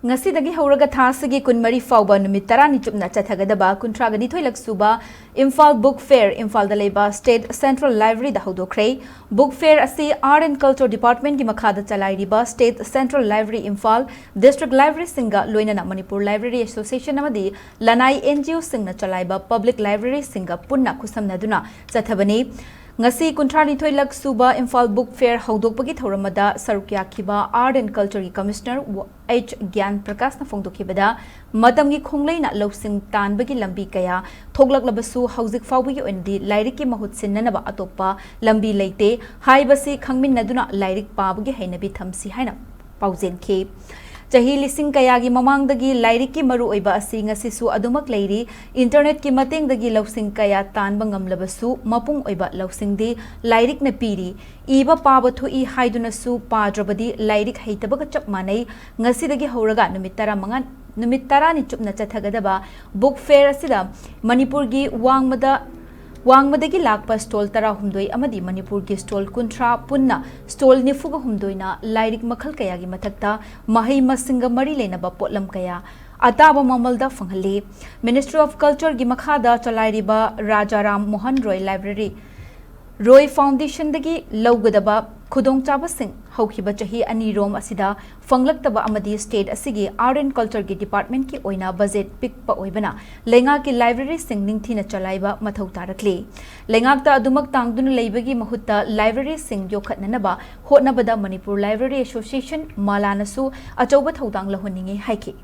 Ngasi-dagi houraga asigi kunmari faoba numit tarani chupna chat-thagadaba kuntragani thoilak suba Imphal Book Fair Imphal leiba State Central Library houdok-khre Book Fair asi Art and Culture Department ki makhada challairiba State Central Library Imphal District Library singa loinana Manipur Library Association amadi lanai NGO singna challaiba Public Library singa punna khutsamnaduna chat-thabani Ngasi kuntrani thoilak suba Imphal Book Fair houdokpagi thauramada sarukya khiba Art and Culture ki Commissioner H Gyan Prakash na phongdokhibada matamgi khongleina losing tanbagi lambi kaya thoglaklabasu hauzik fawbagi ondi lairik ki mahut sinnanaba atopa lambi leite haibasi khangminnaduna lairik pabagi hainabi thamsi haina pauzen ke Jahi lising kayagi mamangdagi lairik ki maru oiba asi ngasisu adumak leiri internet ki matengdagi losing kaya tanba ngamlabasu mapung oiba losing di lairik na piri iba paba thui haidunasu padrabadi lairik heitabaga chap manai ngasidagi houraga numit tara ni chupna chat-thagadaba book fair asida Manipur gi wangmadagi lakpa stall tara humdoi amadi Manipur gi stall kuntra punna stall nifuga humdoina lairik makhal kaya gi mathakta mahai masinga mari lenaba potlam kaya ataba mamalda fanghali Ministry of Culture gi makhada challairiba Rajaram Mohan Roy Foundation dagi laugadaba khudong chaba sing haukiba chahi ani rom asida fanglaktaba amadi state asigi Art and Culture gi department ki oina budget pikpa oibana lenga ki library sing ningthina chalaiba mathau tarakle lenga ta adumak tangduna leibagi mahutta library sing yokhatnanaba hotnabada Manipur Library Association malanasu achauba thaudang lahoninge haiki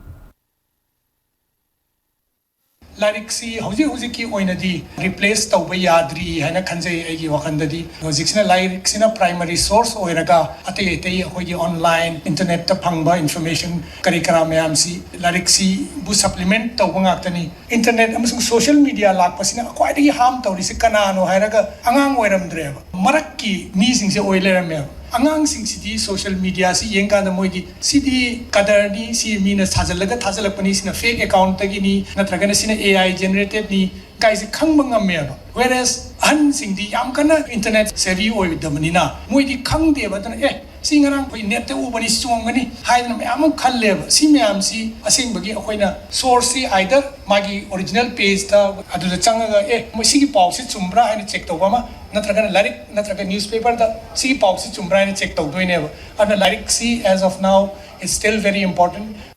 Lariksi hauji oinadi replace tauba yadri haina khanjai aigi wakandadi hojiksina lariksina primary source oiraga atei hoji online internet ta phangba information karikara mayamsi lariksi bu supplement tauba ngaktani internet amasung social media lakpasina kwaidagi harm tawrisi kanano hairaga angang oiramdreba marakki mi singse oilerame angang sing sidi social media si yenga da moidi sidi kadarni si mina thajalakpani sina fake account tagi ni natragana sina AI generated ni guys khangmanga meba whereas han sing di yam kana internet savvy oi damanina moidi khang de ba tan singarang poi net te ubani songani haidna mayam khalleba si mayam si asing bagi akoina source either magi original page ta adu changa mo sigi paw si chumbra ani check to bama natraga larik natraga newspaper da sigi paw si chumbra ani check to doineba and larik si as of now is still very important